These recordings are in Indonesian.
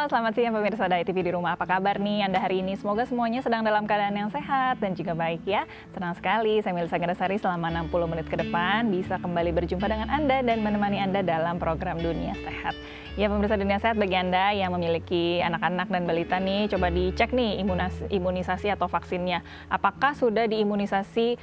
selamat siang pemirsa Dai TV di rumah. Apa kabar nih Anda hari ini? Semoga semuanya sedang dalam keadaan yang sehat dan juga baik ya. Senang sekali saya Melisa Gandasari selama 60 menit ke depan bisa kembali berjumpa dengan Anda dan menemani Anda dalam program Dunia Sehat. Ya pemirsa Dunia Sehat, bagi Anda yang memiliki anak-anak dan balita nih, coba dicek nih imunisasi atau vaksinnya. Apakah sudah diimunisasi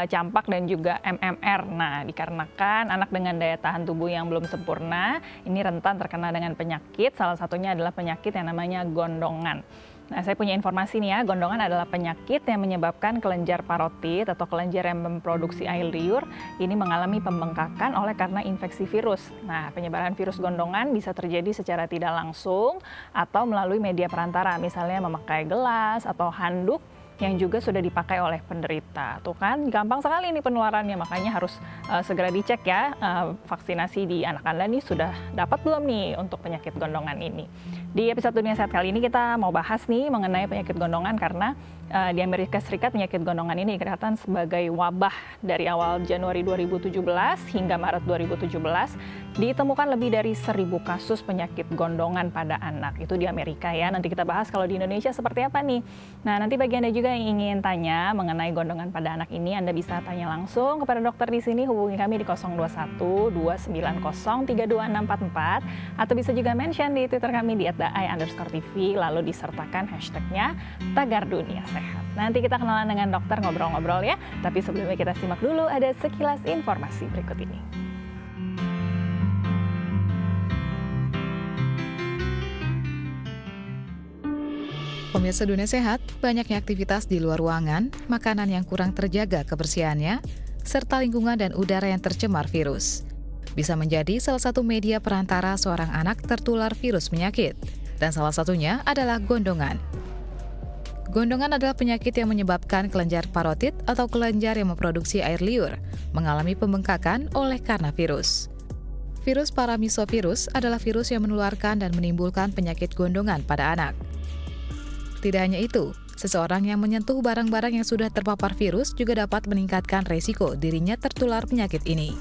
campak dan juga MMR? Nah, dikarenakan anak dengan daya tahan tubuh yang belum sempurna, ini rentan terkena dengan penyakit, salah satunya adalah penyakit yang namanya gondongan. Nah, saya punya informasi nih ya, gondongan adalah penyakit yang menyebabkan kelenjar parotid atau kelenjar yang memproduksi air liur ini mengalami pembengkakan oleh karena infeksi virus. Nah, penyebaran virus gondongan bisa terjadi secara tidak langsung atau melalui media perantara, misalnya memakai gelas atau handuk yang juga sudah dipakai oleh penderita. Tuh kan, gampang sekali nih penularannya, makanya harus segera dicek ya, vaksinasi di anak Anda nih sudah dapat belum nih untuk penyakit gondongan ini. Di episode Dunia Sehat kali ini kita mau bahas nih mengenai penyakit gondongan karena di Amerika Serikat penyakit gondongan ini kelihatan sebagai wabah dari awal Januari 2017 hingga Maret 2017 ditemukan lebih dari 1.000 kasus penyakit gondongan pada anak. Itu di Amerika ya. Nanti kita bahas kalau di Indonesia seperti apa nih. Nah, nanti bagi Anda juga yang ingin tanya mengenai gondongan pada anak ini, Anda bisa tanya langsung kepada dokter di sini. Hubungi kami di 021 290 32644 atau bisa juga mention di Twitter kami di @daai_tv lalu disertakan hashtagnya Tagar Dunia Sehat. Nanti kita kenalan dengan dokter, ngobrol-ngobrol ya. Tapi sebelumnya kita simak dulu ada sekilas informasi berikut ini. Pemirsa Dunia Sehat, banyaknya aktivitas di luar ruangan, makanan yang kurang terjaga kebersihannya, serta lingkungan dan udara yang tercemar virus bisa menjadi salah satu media perantara seorang anak tertular virus penyakit. Dan salah satunya adalah gondongan. Gondongan adalah penyakit yang menyebabkan kelenjar parotid atau kelenjar yang memproduksi air liur mengalami pembengkakan oleh karena virus. Virus paramisovirus adalah virus yang menularkan dan menimbulkan penyakit gondongan pada anak. Tidak hanya itu, seseorang yang menyentuh barang-barang yang sudah terpapar virus juga dapat meningkatkan resiko dirinya tertular penyakit ini.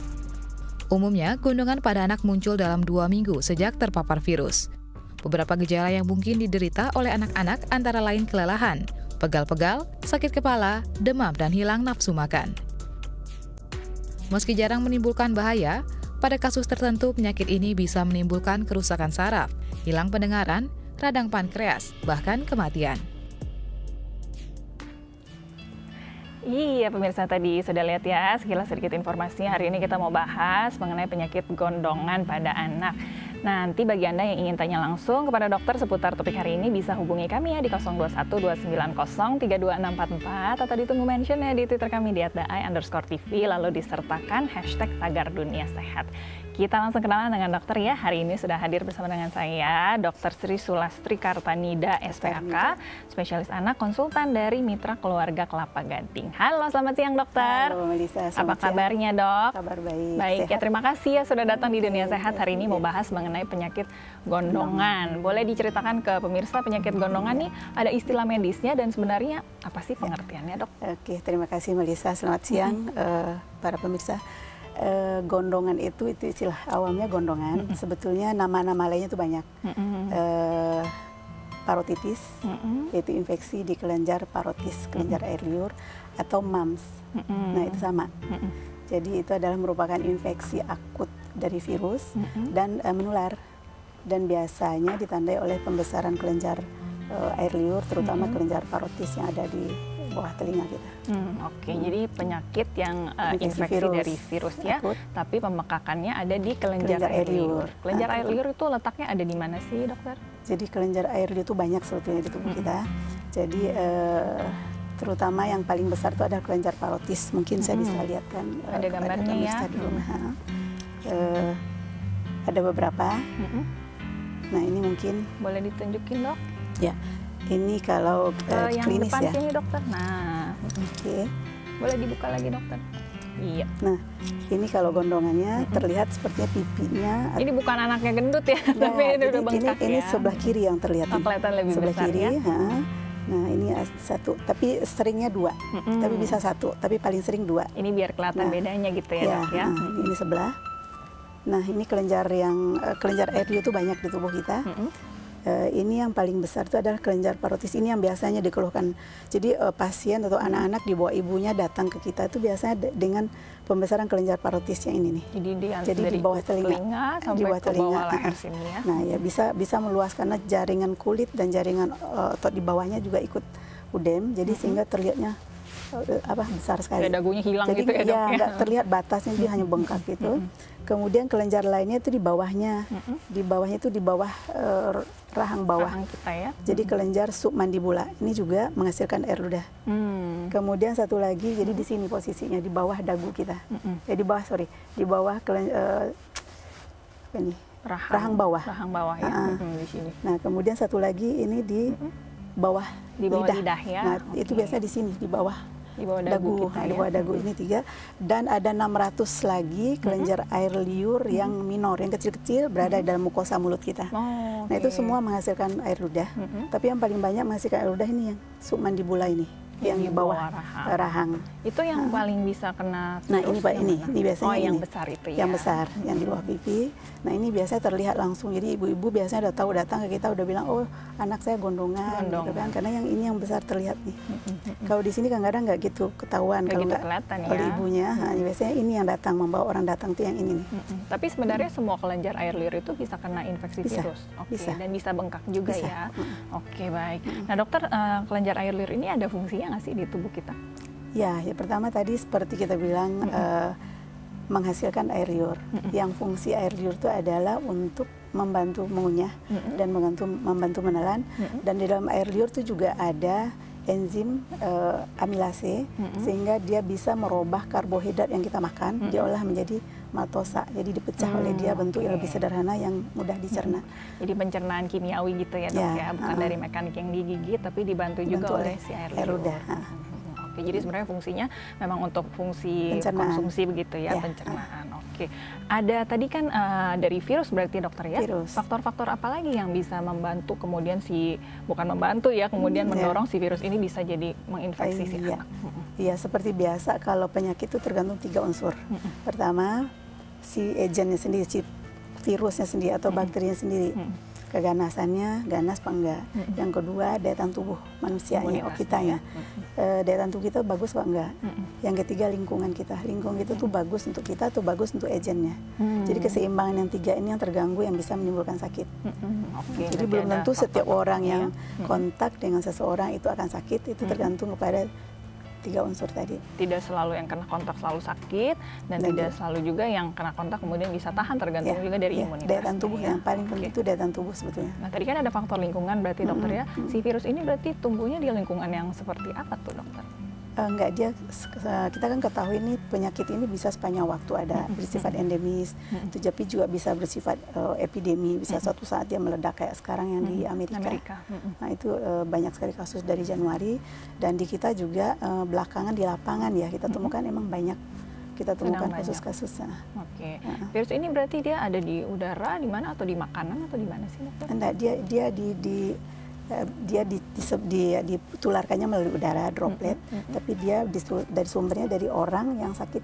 Umumnya, gondongan pada anak muncul dalam 2 minggu sejak terpapar virus. Beberapa gejala yang mungkin diderita oleh anak-anak antara lain kelelahan, pegal-pegal, sakit kepala, demam, dan hilang nafsu makan. Meski jarang menimbulkan bahaya, pada kasus tertentu penyakit ini bisa menimbulkan kerusakan saraf, hilang pendengaran, radang pankreas, bahkan kematian. Iya pemirsa, tadi sudah lihat ya sekilas sedikit informasinya. Hari ini kita mau bahas mengenai penyakit gondongan pada anak. Nanti bagi Anda yang ingin tanya langsung kepada dokter seputar topik hari ini bisa hubungi kami ya di 021 290 32644 atau ditunggu mention ya di Twitter kami di @daai_tv lalu disertakan hashtag Tagar Dunia Sehat. Kita langsung kenalan dengan dokter ya. Hari ini sudah hadir bersama dengan saya Dr. Sri Sulastri Kartanida, SPAK, spesialis anak konsultan dari Mitra Keluarga Kelapa Gading. Halo, selamat siang dokter. Halo Melisa, apa kabarnya dok? Kabar baik. Baik sehat. Ya, terima kasih ya sudah datang di Dunia Sehat. Hari ini mau bahas mengenai penyakit gondongan. Boleh diceritakan ke pemirsa penyakit gondongan nih ada istilah medisnya dan sebenarnya apa sih pengertiannya dok? Oke, terima kasih Melisa. Selamat siang para pemirsa. Gondongan itu istilah awamnya gondongan. Sebetulnya nama-nama lainnya itu banyak. Parotitis, yaitu infeksi di kelenjar parotis, kelenjar air liur, atau MAMS. Nah itu sama. Jadi itu adalah merupakan infeksi akut dari virus dan menular. Dan biasanya ditandai oleh pembesaran kelenjar air liur, terutama kelenjar parotis yang ada di bawah telinga kita. Oke, jadi penyakit yang infeksi dari virus ya, tapi pemekakannya ada di kelenjar air liur. Kelenjar air liur itu letaknya ada di mana sih dokter? Jadi kelenjar air liur itu banyak sebetulnya di tubuh kita. Jadi terutama yang paling besar itu adalah kelenjar parotis. Mungkin saya bisa lihatkan ada gambarnya ya. Di rumah. Ada beberapa. Nah ini mungkin boleh ditunjukin dok? Ya, ini kalau yang klinis depan ya. Sini dokter. Nah, oke. Boleh dibuka lagi dokter. Iya. Nah, ini kalau gondongannya terlihat sepertinya pipinya. Ini bukan anaknya gendut ya, tapi ini udah bengkak ini ya. sebelah kiri yang terlihat. Kelihatan lebih sebelah besar kiri, ya. Nah ini satu, tapi seringnya 2, tapi bisa 1, tapi paling sering 2. Ini biar kelihatan bedanya gitu ya dok ya. Ini sebelah. Nah ini kelenjar air liur itu banyak di tubuh kita. Ini yang paling besar itu adalah kelenjar parotis. Ini yang biasanya dikeluhkan. Jadi pasien atau anak-anak di bawah ibunya datang ke kita itu biasanya dengan pembesaran kelenjar parotis yang ini nih. Jadi di bawah telinga sampai di bawah ke telinga. bawah leher sini ya. Nah ya bisa meluas karena jaringan kulit dan jaringan otot di bawahnya juga ikut udem. Jadi sehingga terlihatnya besar sekali. Kayak dagunya hilang jadi, gitu ya, Dok? Nggak terlihat batasnya, dia hanya bengkak gitu. Kemudian kelenjar lainnya itu di bawahnya, di bawahnya itu di bawah rahang bawah. Rahang kita ya. Jadi kelenjar submandibula ini juga menghasilkan air ludah. Kemudian satu lagi, jadi di sini posisinya di bawah dagu kita. Di bawah rahang bawah. Rahang bawah ya. Di sini. Nah kemudian satu lagi ini di bawah lidah ya. Nah itu biasanya di sini di bawah. Di bawah dagu kita, di bawah dagu ini 3, dan ada 600 lagi kelenjar air liur yang minor, yang kecil-kecil berada dalam mukosa mulut kita. Nah itu semua menghasilkan air ludah, tapi yang paling banyak menghasilkan air ludah ini yang submandibula ini, yang di bawah rahang. Itu yang paling bisa kena. Nah ini Pak, ini biasanya yang besar itu ya. Yang besar, yang di bawah pipi. Nah ini biasanya terlihat langsung. Jadi ibu-ibu biasanya udah tahu, datang ke kita udah bilang, oh anak saya gondongan, gitu kan? Karena yang ini yang besar terlihat nih. Kalau di sini kadang-kadang nggak gitu ketahuan kalau nggak oleh ibunya. Nah, biasanya ini yang datang, membawa orang datang tuh yang ini nih. Tapi sebenarnya semua kelenjar air liur itu bisa kena infeksi virus. Dan bisa bengkak juga ya. Oke, baik. Nah dokter, kelenjar air liur ini ada fungsinya nggak sih di tubuh kita? Ya pertama tadi seperti kita bilang menghasilkan air liur. Yang fungsi air liur itu adalah untuk membantu mengunyah dan membantu menelan. Dan di dalam air liur itu juga ada enzim amilase, sehingga dia bisa merubah karbohidrat yang kita makan, diolah menjadi maltosa, jadi dipecah oleh dia bentuk yang lebih sederhana yang mudah dicerna. Jadi pencernaan kimiawi gitu ya dok ya, bukan dari mekanik yang digigit, tapi dibantu juga oleh si air liur. Oke, jadi sebenarnya fungsinya memang untuk fungsi konsumsi begitu ya, pencernaan. Oke, ada tadi kan dari virus berarti dokter ya? Faktor-faktor apa lagi yang bisa membantu kemudian bukan membantu ya, kemudian mendorong si virus ini bisa jadi menginfeksi si anak? Iya, seperti biasa kalau penyakit itu tergantung 3 unsur. Pertama, si agennya sendiri, si virusnya sendiri atau bakterinya sendiri. Keganasannya, ganas apa enggak. Yang kedua, daya tahan tubuh manusianya, kitanya. Daya tahan tubuh kita bagus apa enggak. Yang ketiga, lingkungan kita. Lingkungan kita tuh bagus untuk kita atau bagus untuk agennya. Jadi keseimbangan yang 3 ini yang terganggu yang bisa menimbulkan sakit. Jadi belum tentu setiap orang yang kontak dengan seseorang itu akan sakit, itu tergantung kepada 3 unsur tadi. Tidak selalu yang kena kontak selalu sakit, dan tidak selalu juga yang kena kontak kemudian bisa tahan, tergantung juga dari imunitas. Daya tahan tubuh yang paling penting itu daya tahan tubuh sebetulnya. Nah tadi kan ada faktor lingkungan berarti dokter ya, si virus ini berarti tumbuhnya di lingkungan yang seperti apa tuh dokter? Enggak, kita kan ketahui ini penyakit ini bisa sepanjang waktu ada bersifat endemis, tapi juga bisa bersifat epidemi, bisa suatu saat dia meledak kayak sekarang yang di Amerika. Nah itu banyak sekali kasus dari Januari, dan di kita juga belakangan di lapangan ya kita temukan emang banyak. Kita temukan kasus-kasus. Oke. Virus ini berarti dia ada di udara, di mana, atau di makanan, atau di mana sih dokter? Enggak, dia ditularkannya melalui udara, droplet, tapi dia dari sumbernya dari orang yang sakit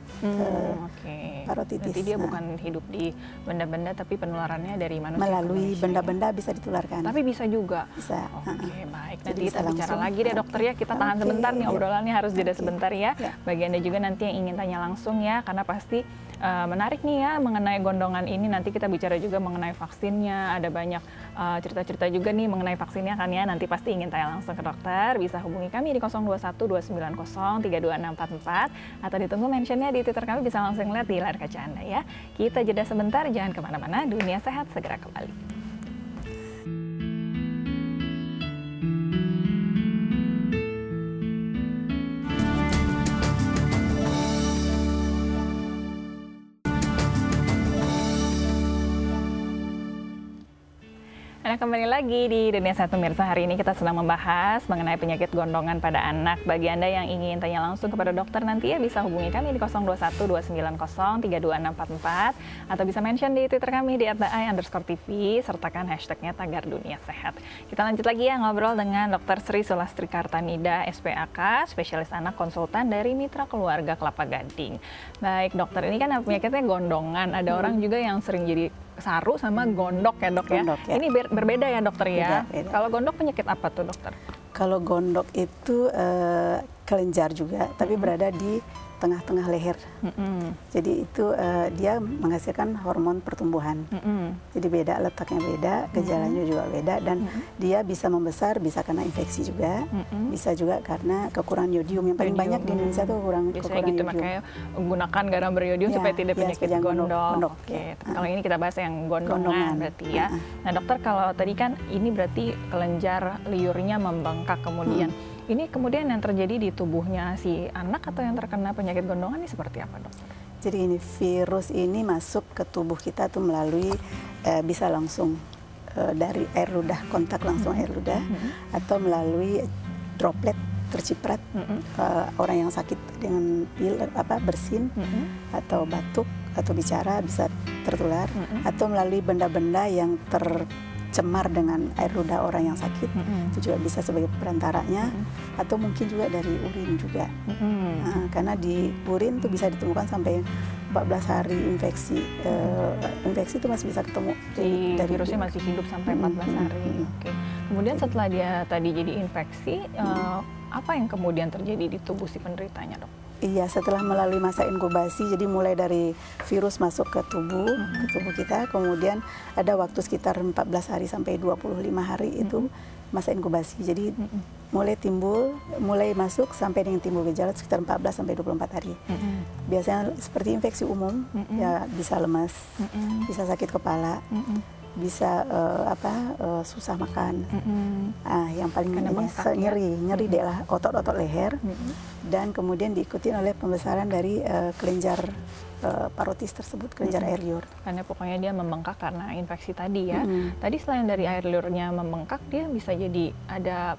parotitis. Berarti dia bukan hidup di benda-benda, tapi penularannya dari manusia. Melalui benda-benda bisa ditularkan. Tapi bisa juga? Bisa. Oke, baik. Nanti kita bicara lagi deh dokter ya, kita tahan sebentar nih obrolannya, harus jeda sebentar ya. Bagi Anda juga nanti yang ingin tanya langsung ya, karena pasti menarik nih ya mengenai gondongan ini. Nanti kita bicara juga mengenai vaksinnya, ada banyak cerita-cerita juga nih mengenai vaksinnya kan ya. Nanti pasti ingin tanya langsung ke dokter, bisa hubungi kami di 021 290 32644 atau ditunggu mentionnya di Twitter kami, bisa langsung lihat di layar kaca Anda ya. Kita jeda sebentar, jangan kemana-mana, Dunia Sehat segera kembali. Nah, kembali lagi di Dunia Sehat pemirsa. Hari ini kita sedang membahas mengenai penyakit gondongan pada anak. Bagi Anda yang ingin tanya langsung kepada dokter nanti ya, bisa hubungi kami di 021 290 32644 atau bisa mention di Twitter kami di @ai_tv, sertakan hashtagnya Tagar Dunia Sehat. Kita lanjut lagi ya ngobrol dengan Dr. Sri Sulastri Kartanida, SPAK, spesialis anak konsultan dari Mitra Keluarga Kelapa Gading. Baik dokter, ini kan penyakitnya gondongan. Ada orang juga yang sering jadi saru sama gondok ya dok ya. Gondok, ya. Ini berbeda ya dokter ya. Beda. Kalau gondok penyakit apa tuh dokter? Kalau gondok itu kelenjar juga, tapi berada di tengah-tengah leher. Jadi itu dia menghasilkan hormon pertumbuhan. Jadi beda, letaknya beda, gejalanya juga beda, dan dia bisa membesar, bisa karena infeksi juga, bisa juga karena kekurangan yodium. Yang paling banyak di Indonesia tuh kekurangan gitu, yodium. Makanya menggunakan garam beriodium supaya tidak penyakit gondok. Oke. Kalau ini kita bahas yang gondongan berarti ya. Nah dokter, kalau tadi kan ini berarti kelenjar liurnya membengkak kemudian. Ini kemudian yang terjadi di tubuhnya si anak atau yang terkena penyakit gondongan ini seperti apa dokter? Jadi ini virus ini masuk ke tubuh kita tuh melalui bisa langsung dari air ludah, kontak langsung air ludah, atau melalui droplet terciprat orang yang sakit dengan bersin atau batuk atau bicara bisa tertular, atau melalui benda-benda yang tercemar dengan air ludah orang yang sakit, itu juga bisa sebagai perantaranya, atau mungkin juga dari urin juga. Karena di urin tuh bisa ditemukan sampai 14 hari infeksi. Infeksi itu masih bisa ketemu dari virusnya masih hidup sampai 14 hari. Oke. Kemudian setelah dia tadi jadi infeksi, apa yang kemudian terjadi di tubuh si penderitanya, dok? Iya, setelah melalui masa inkubasi, jadi mulai dari virus masuk ke tubuh kita, kemudian ada waktu sekitar 14 hari sampai 25 hari itu masa inkubasi. Jadi mulai masuk sampai dengan timbul gejala sekitar 14 sampai 24 hari. Biasanya seperti infeksi umum, ya bisa lemas, bisa sakit kepala, bisa susah makan. Yang paling nyeri adalah otot-otot leher, dan kemudian diikuti oleh pembesaran dari kelenjar parotis tersebut, kelenjar air liur. Karena pokoknya dia membengkak karena infeksi tadi ya. Tadi selain dari air liurnya membengkak, dia bisa jadi ada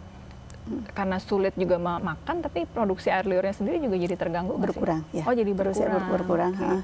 karena sulit juga makan, tapi produksi air liurnya sendiri juga jadi terganggu. Berkurang, ya. Oh, jadi berkurang. Okay.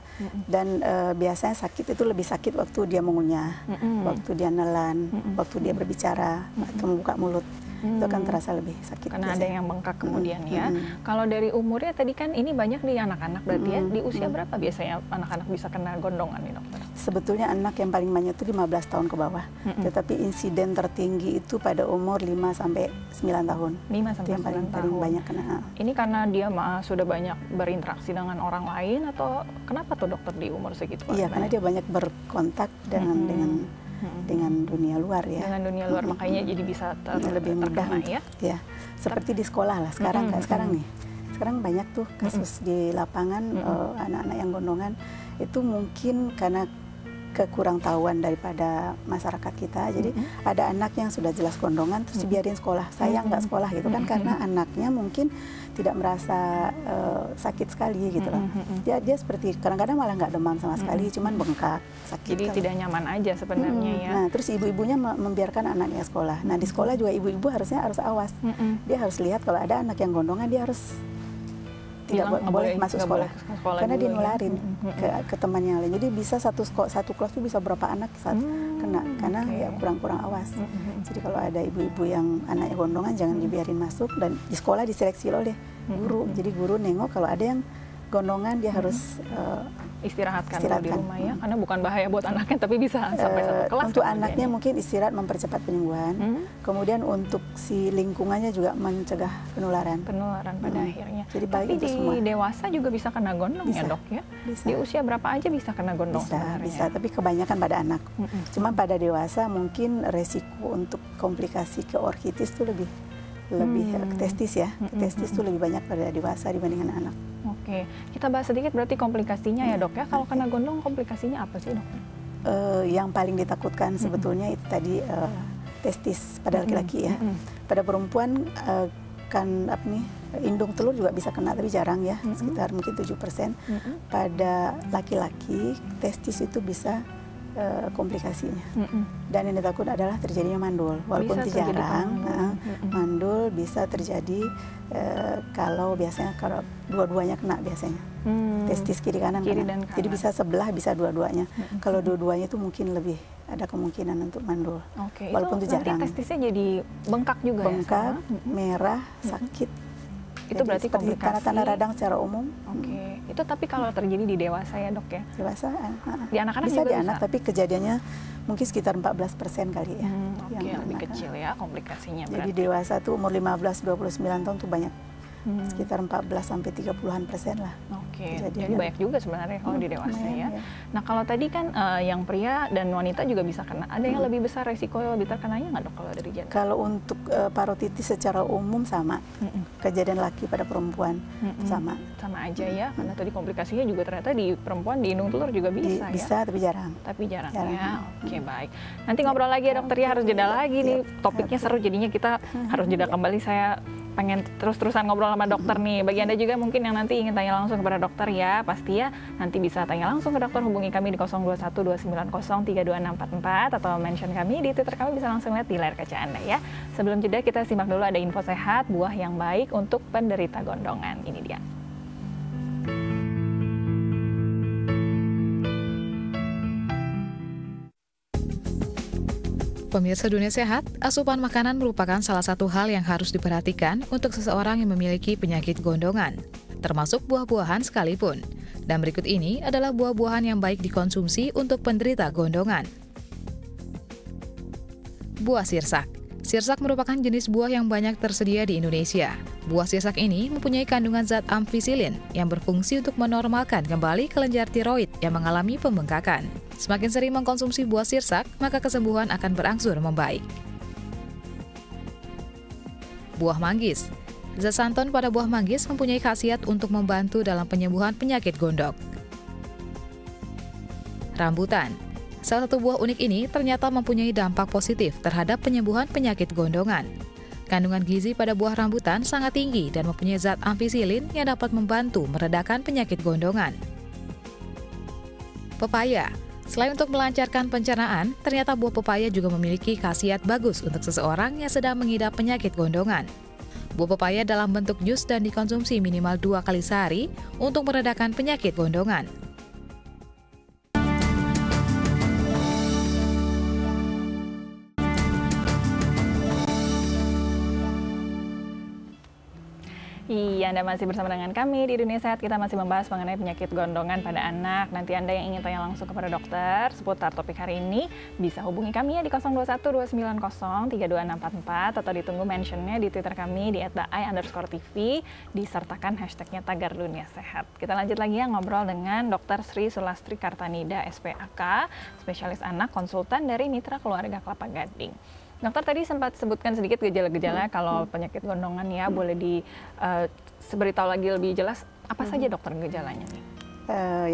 Dan biasanya sakit itu lebih sakit waktu dia mengunyah, waktu dia nelan, waktu dia berbicara atau membuka mulut. Itu akan terasa lebih sakit. Karena ada yang bengkak kemudian ya. Kalau dari umurnya tadi kan ini banyak di anak-anak berarti ya. Di usia berapa biasanya anak-anak bisa kena gondongan nih dokter? Sebetulnya anak yang paling banyak itu 15 tahun ke bawah. Tetapi insiden tertinggi itu pada umur 5 sampai 9 tahun. 5 sampai 9 tahun. Paling banyak kena. Ini karena dia sudah banyak berinteraksi dengan orang lain, atau kenapa tuh dokter di umur segitu? Iya, karena dia banyak berkontak dengan dunia luar ya. Dengan dunia luar, makanya jadi bisa lebih mudah ya. Seperti di sekolah lah sekarang sekarang nih. Sekarang banyak tuh kasus di lapangan anak-anak yang gondongan itu mungkin karena kekurang tahuan daripada masyarakat kita. Jadi ada anak yang sudah jelas gondongan terus dibiarin sekolah. Sayang nggak sekolah gitu kan, karena anaknya mungkin tidak merasa sakit sekali gitu loh. Dia seperti kadang-kadang malah nggak demam sama sekali, cuman bengkak, sakit. Jadi tidak nyaman aja sebenarnya ya. Nah, terus ibu-ibunya membiarkan anaknya sekolah. Nah, di sekolah juga ibu-ibu harus awas. Dia harus lihat kalau ada anak yang gondongan, dia harus tidak boleh masuk sekolah karena dia nularin ke teman yang lain. Jadi bisa satu kelas itu bisa berapa anak kena karena ya kurang awas. Jadi kalau ada ibu-ibu yang anaknya gondongan jangan dibiarin masuk, dan di sekolah diseleksi oleh guru. Jadi guru nengok kalau ada yang gondongan dia harus istirahatkan di rumah ya, karena bukan bahaya buat anaknya tapi bisa sampai satu kelas. Untuk anaknya mungkin istirahat mempercepat penyembuhan, kemudian untuk si lingkungannya juga mencegah penularan pada akhirnya. Jadi tapi di dewasa juga bisa kena gondong ya dok ya? Bisa. Di usia berapa aja bisa kena gondong sebenarnya? Bisa, tapi kebanyakan pada anak. Cuma pada dewasa mungkin resiko untuk komplikasi ke orkitis itu lebih ke testis ya. Testis itu lebih banyak pada dewasa dibandingkan anak. Oke, kita bahas sedikit berarti komplikasinya ya dok ya. Kalau kena gondong komplikasinya apa sih dok? Yang paling ditakutkan sebetulnya itu tadi testis pada laki-laki ya. Pada perempuan indung telur juga bisa kena, tapi jarang ya, sekitar mungkin 7%. Pada laki-laki testis itu bisa komplikasinya. Dan yang ditakut adalah terjadinya mandul. Walaupun itu jarang, mandul bisa terjadi kalau dua-duanya kena biasanya. Testis kiri kanan kena. Jadi bisa sebelah, bisa dua-duanya. Kalau dua-duanya itu mungkin lebih ada kemungkinan untuk mandul. Walaupun itu jarang. Testisnya jadi bengkak juga bengkak, merah, sakit. Itu berarti komplikasi. Tanda-tanda radang secara umum. Oke. Itu tapi kalau terjadi di dewasa ya, Dok ya? Dewasa. Di anak-anak bisa juga di anak, tapi kejadiannya mungkin sekitar 14% kali ya. Oke, lebih kecil ya komplikasinya. Jadi dewasa tuh umur 15-29 tahun tuh banyak. Sekitar 14-30% lah. Oke, jadi banyak juga sebenarnya kalau di dewasa ya. Nah kalau tadi kan yang pria dan wanita juga bisa kena. Ada yang lebih besar resiko lebih terkenanya nggak, Dok, kalau dari gender? Kalau untuk parotitis secara umum sama. Kejadian laki pada perempuan sama. Sama aja ya, karena tadi komplikasinya juga ternyata di perempuan di indung telur juga bisa ya? Bisa, tapi jarang. Tapi jarang ya, oke baik. Nanti ngobrol lagi ya, Dokter ya, harus jeda lagi nih. Topiknya seru, jadinya kita harus jeda kembali. Saya pengen terus-terusan ngobrol sama dokter nih. Bagi Anda juga mungkin yang nanti ingin tanya langsung kepada dokter ya, pasti ya nanti bisa tanya langsung ke dokter, hubungi kami di 0212903264 atau mention kami di Twitter kami, bisa langsung lihat di layar kaca Anda ya. Sebelum jeda kita simak dulu ada info sehat, buah yang baik untuk penderita gondongan. Ini dia. Pemirsa Dunia Sehat, asupan makanan merupakan salah satu hal yang harus diperhatikan untuk seseorang yang memiliki penyakit gondongan, termasuk buah-buahan sekalipun. Dan berikut ini adalah buah-buahan yang baik dikonsumsi untuk penderita gondongan. Buah sirsak. Sirsak merupakan jenis buah yang banyak tersedia di Indonesia. Buah sirsak ini mempunyai kandungan zat amfisilin yang berfungsi untuk menormalkan kembali kelenjar tiroid yang mengalami pembengkakan. Semakin sering mengkonsumsi buah sirsak, maka kesembuhan akan berangsur membaik. Buah manggis. Zat santon pada buah manggis mempunyai khasiat untuk membantu dalam penyembuhan penyakit gondok. Rambutan. Salah satu buah unik ini ternyata mempunyai dampak positif terhadap penyembuhan penyakit gondongan. Kandungan gizi pada buah rambutan sangat tinggi dan mempunyai zat amfisilin yang dapat membantu meredakan penyakit gondongan. Pepaya. Selain untuk melancarkan pencernaan, ternyata buah pepaya juga memiliki khasiat bagus untuk seseorang yang sedang mengidap penyakit gondongan. Buah pepaya dalam bentuk jus dan dikonsumsi minimal 2 kali sehari untuk meredakan penyakit gondongan. Iya, Anda masih bersama dengan kami di Dunia Sehat. Kita masih membahas mengenai penyakit gondongan pada anak. Nanti Anda yang ingin tanya langsung kepada dokter seputar topik hari ini, bisa hubungi kami ya di 0212903264 atau ditunggu mentionnya di Twitter kami di @ai_tv, disertakan hashtagnya tagar Dunia Sehat. Kita lanjut lagi ya ngobrol dengan Dr. Sri Sulastri Kartanida, SPAK, spesialis anak, konsultan dari Mitra Keluarga Kelapa Gading. Dokter tadi sempat sebutkan sedikit gejala-gejala kalau penyakit gondongan ya, boleh diberitahu lagi lebih jelas apa saja dokter gejalanya nih?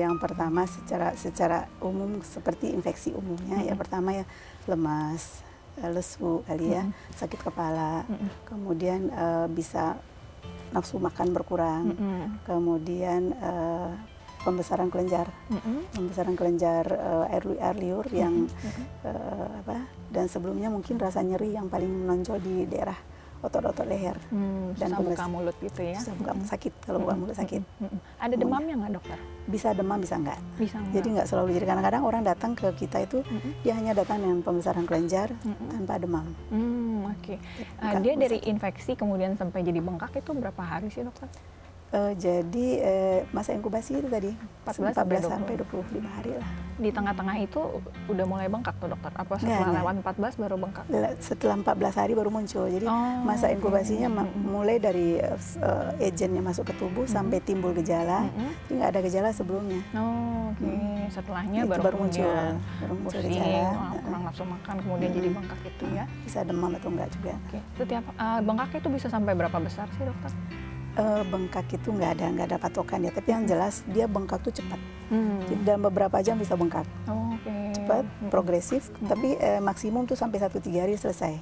Yang pertama secara umum seperti infeksi umumnya ya, pertama ya lemas, lesu kali ya, sakit kepala, kemudian bisa nafsu makan berkurang, kemudian pembesaran kelenjar, air liur yang dan sebelumnya mungkin rasa nyeri yang paling menonjol di daerah otot-otot leher dan buka mulut gitu ya. Sakit kalau buka mulut sakit. Ada demamnya nggak, dokter? Bisa demam, bisa enggak. Bisa enggak. Jadi nggak selalu. Jadi kadang-kadang orang datang ke kita itu dia hanya datang dengan pembesaran kelenjar tanpa demam. Oke. Dia dari infeksi kemudian sampai jadi bengkak itu berapa hari sih, dokter? Jadi masa inkubasi itu tadi 14 sampai 25 hari lah. Di tengah-tengah itu udah mulai bengkak tuh, dokter? Apa setelah lewat 14 baru bengkak? Setelah 14 hari baru muncul. Jadi masa inkubasinya mulai dari agennya masuk ke tubuh sampai timbul gejala. Jadi nggak ada gejala sebelumnya. Setelahnya baru muncul pusing, kurang nafsu makan, kemudian jadi bengkak gitu ya. Bisa demam atau enggak juga. Setiap bengkak itu bisa sampai berapa besar sih, dokter? Bengkak itu nggak ada patokan ya, tapi yang jelas dia bengkak tuh cepat. Jadi dalam beberapa jam bisa bengkak. Cepat, progresif, tapi maksimum tuh sampai 1-3 hari selesai.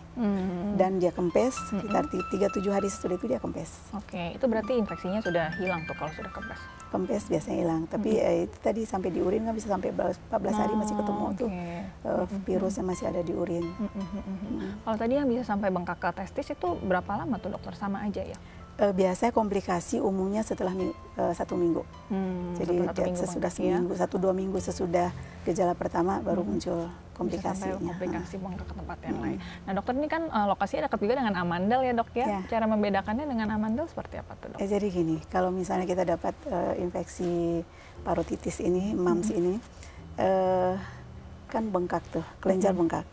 Dan dia kempes, sekitar 3-7 hari setelah itu dia kempes. Itu berarti infeksinya sudah hilang tuh kalau sudah kempes? Kempes biasanya hilang, tapi itu tadi sampai di urin kan bisa sampai 14 hari masih ketemu tuh virusnya masih ada di urin. Kalau tadi yang bisa sampai bengkak ke testis itu berapa lama tuh, dokter? Sama aja ya? Biasanya komplikasi umumnya setelah 1 minggu. Jadi sesudah seminggu, 1-2 minggu sesudah gejala pertama baru muncul. komplikasinya. Komplikasi bengkak ke tempat yang lain. Nah dokter, ini kan lokasinya dekat juga dengan amandel ya dok ya. Cara membedakannya dengan amandel seperti apa tuh dok? Jadi gini, kalau misalnya kita dapat infeksi parotitis ini, mumps ini, kan bengkak tuh, kelenjar bengkak.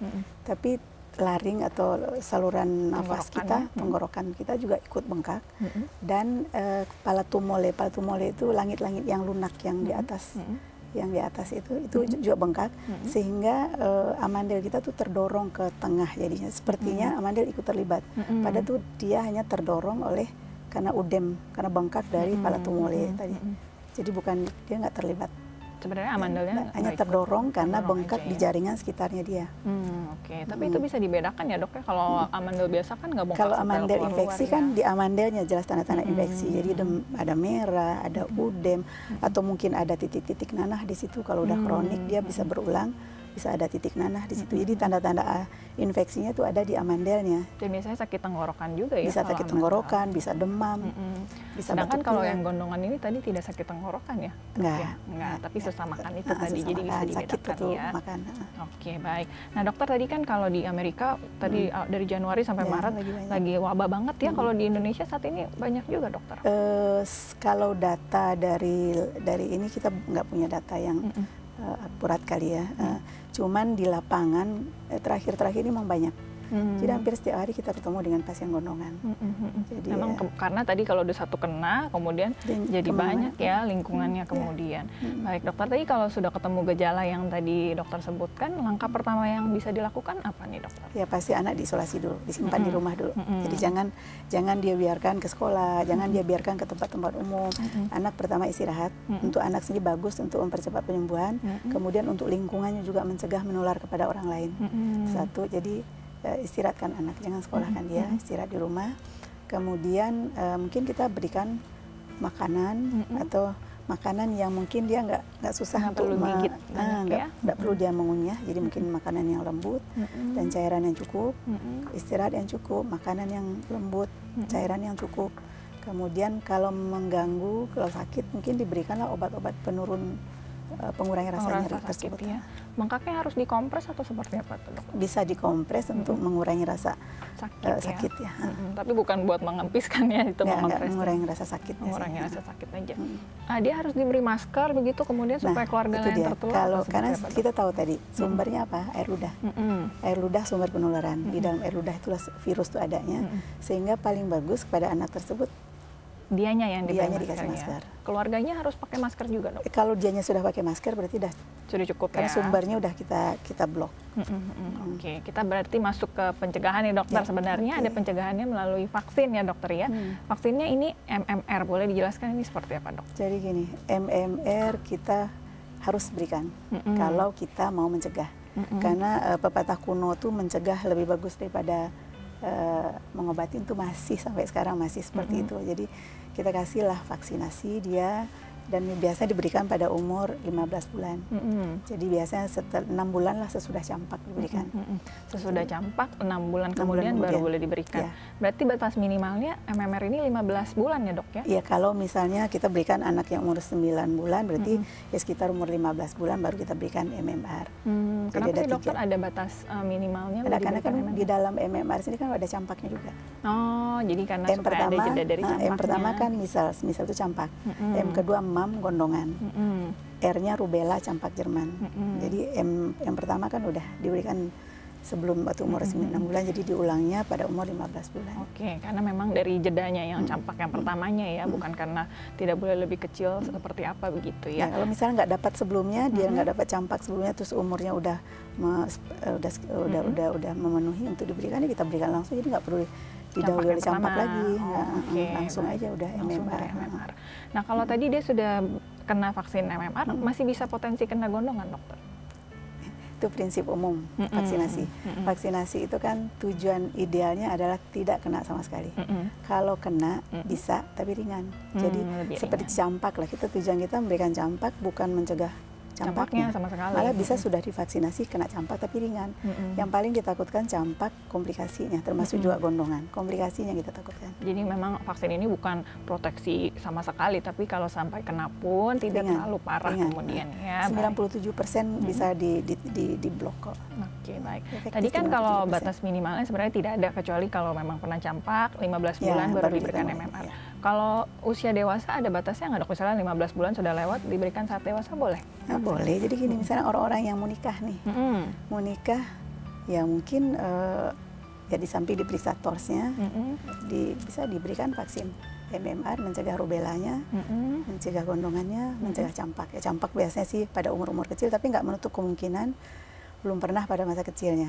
Tapi laring atau saluran nafas kita, tenggorokan kita juga ikut bengkak. Dan kepala tumole itu langit-langit yang lunak yang di atas. Yang di atas itu juga bengkak, sehingga amandel kita tuh terdorong ke tengah jadinya. Sepertinya amandel ikut terlibat. Padahal tuh dia hanya terdorong karena karena bengkak dari kepala tumole tadi. Jadi bukan, dia nggak terlibat. Sebenarnya amandelnya hanya terdorong karena bengkak di jaringan sekitarnya dia. Oke, tapi itu bisa dibedakan ya dok ya, kalau amandel biasa kan nggak bengkak. Kalau amandel infeksi kan di amandelnya jelas tanda-tanda infeksi. Jadi ada merah, ada udem, atau mungkin ada titik-titik nanah di situ. Kalau udah kronik dia bisa berulang, bisa ada titik nanah di situ. Jadi tanda-tanda infeksinya itu ada di amandelnya. Dan biasanya sakit tenggorokan juga ya? Bisa sakit tenggorokan, bisa demam, bisa sedangkan kalau yang gondongan ini tadi tidak sakit tenggorokan ya? Enggak, tapi susah makan itu tadi, jadi bisa dibedakan ya. Makan. Oke, baik. Nah dokter, tadi kan kalau di Amerika tadi dari Januari sampai Maret lagi wabah banget ya. Kalau di Indonesia saat ini banyak juga dokter? Kalau data dari ini kita nggak punya data yang akurat kali ya. Cuman di lapangan terakhir-terakhir ini memang banyak. Jadi hampir setiap hari kita ketemu dengan pasien gondongan. Jadi memang karena tadi kalau udah satu kena, kemudian jadi banyak ya lingkungannya kemudian. Baik dokter, tadi kalau sudah ketemu gejala yang tadi dokter sebutkan, langkah pertama yang bisa dilakukan apa nih dokter? Ya pasti anak diisolasi dulu, disimpan di rumah dulu. Jadi jangan dia biarkan ke sekolah, jangan dia biarkan ke tempat-tempat umum. Anak pertama istirahat, untuk anak sendiri bagus untuk mempercepat penyembuhan, kemudian untuk lingkungannya juga mencegah menular kepada orang lain. Satu, jadi istirahatkan anak, jangan sekolahkan dia, istirahat di rumah. Kemudian mungkin kita berikan makanan atau makanan yang mungkin dia nggak susah untuk menggigit, nggak perlu dia mengunyah. Jadi mungkin makanan yang lembut dan cairan yang cukup, istirahat yang cukup, makanan yang lembut, cairan yang cukup. Kemudian kalau mengganggu, kalau sakit mungkin diberikanlah obat-obat penurun pengurangi rasa nyeri tersebut. Ya. Bengkaknya harus dikompres atau seperti apa tuh dok? Bisa dikompres untuk mengurangi rasa sakit ya. Tapi bukan buat mengempiskan ya, itu mengompres. Mengurangi rasa sakit. Mengurangi rasa sakit aja. Dia harus diberi masker begitu kemudian supaya keluarga lain tertular. Karena kita tahu tadi sumbernya apa? Air ludah. Air ludah sumber penularan. Di dalam air ludah itulah virus itu adanya. Sehingga paling bagus kepada anak tersebut dianya yang dikasih masker. Keluarganya harus pakai masker juga dok? Kalau dianya sudah pakai masker berarti sudah cukup karena ya. Sumbernya udah kita blok. Oke, kita berarti masuk ke pencegahan ya dokter. Sebenarnya ada pencegahannya melalui vaksin ya dokter ya. Vaksinnya ini MMR, boleh dijelaskan ini seperti apa dok? Jadi gini, MMR kita harus berikan kalau kita mau mencegah. Karena pepatah kuno tuh mencegah lebih bagus daripada mengobati, itu masih sampai sekarang masih seperti itu. Jadi kita kasihlah vaksinasi dia, dan biasanya diberikan pada umur 15 bulan. Jadi biasanya setelah 6 bulan lah sesudah campak diberikan. Sesudah campak 6 bulan kemudian baru boleh diberikan. Ya. Berarti batas minimalnya MMR ini 15 bulan ya dok ya? Iya, kalau misalnya kita berikan anak yang umur 9 bulan berarti ya sekitar umur 15 bulan baru kita berikan MMR. Kenapa sih dokter ada batas minimalnya? Karena kan di dalam MMR sini kan ada campaknya juga. Oh, jadi karena supaya ada jeda dari campaknya. M pertama kan misal itu campak. M kedua gondongan, R-nya rubella campak Jerman. Jadi M pertama kan udah diberikan sebelum waktu umur 9 bulan, jadi diulangnya pada umur 15 bulan. Oke, karena memang dari jedanya yang campak yang pertamanya ya, bukan karena tidak boleh lebih kecil seperti apa begitu ya. Kalau misalnya nggak dapat sebelumnya, dia nggak dapat campak sebelumnya, terus umurnya udah memenuhi untuk diberikan, kita berikan langsung, jadi nggak perlu didahului oleh campak lagi. Langsung aja udah MMR. Nah kalau tadi dia sudah kena vaksin MMR, masih bisa potensi kena gondongan dokter? Itu prinsip umum vaksinasi. Vaksinasi itu kan tujuan idealnya adalah tidak kena sama sekali. Kalau kena bisa, tapi ringan. Jadi seperti campak lah, tujuan kita memberikan campak bukan mencegah campaknya sama sekali. Malah bisa sudah divaksinasi kena campak tapi ringan. Yang paling ditakutkan campak komplikasinya, termasuk juga gondongan. Komplikasinya kita takutkan. Jadi memang vaksin ini bukan proteksi sama sekali, tapi kalau sampai kena pun tidak terlalu parah kemudian ya. 97% bisa diblok kok. Oke, baik. Tadi kan kalau batas minimalnya sebenarnya tidak ada, kecuali kalau memang pernah campak 15 bulan baru diberikan MMR. Kalau usia dewasa ada batasnya nggak, dok? Misalnya 15 bulan sudah lewat, diberikan saat dewasa boleh? Nah, boleh. Jadi gini, misalnya orang-orang yang mau nikah nih, mau nikah ya mungkin ya di samping diperiksa torsnya, bisa diberikan vaksin MMR, mencegah rubelanya, mencegah gondongannya, mencegah campak. Ya campak biasanya sih pada umur-umur kecil, tapi nggak menutup kemungkinan belum pernah pada masa kecilnya.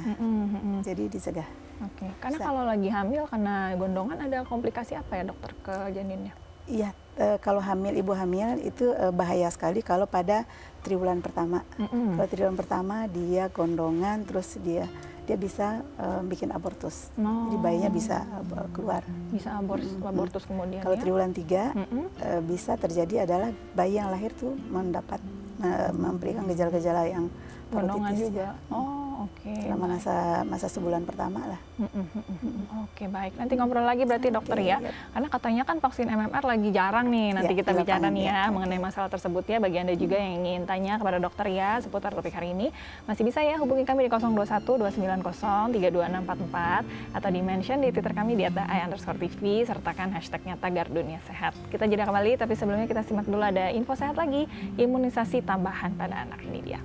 Jadi dicegah. Oke. Karena kalau lagi hamil karena gondongan ada komplikasi apa ya, dokter, ke janinnya? Iya, kalau hamil, ibu hamil itu bahaya sekali kalau pada triwulan pertama. Kalau triwulan pertama dia gondongan, terus dia bisa bikin abortus. Jadi bayinya bisa keluar. Bisa abortus kemudian. Kalau triwulan 3 bisa terjadi adalah bayi yang lahir tuh memberikan gejala-gejala yang gondongan juga. Ya. Oke. Selama masa sebulan pertama lah. Oke, baik. Nanti ngobrol lagi berarti, dokter ya. Karena katanya kan vaksin MMR lagi jarang nih. Nanti kita bicara nih ya mengenai masalah tersebut ya. Bagi Anda juga yang ingin tanya kepada dokter ya seputar topik hari ini, masih bisa ya hubungi kami di 021-290-32644 atau di mention di Twitter kami di @ai_tv, sertakan hashtagnya Tagar Dunia Sehat. Kita jeda kembali, tapi sebelumnya kita simak dulu ada info sehat lagi, imunisasi tambahan pada anak. Ini dia.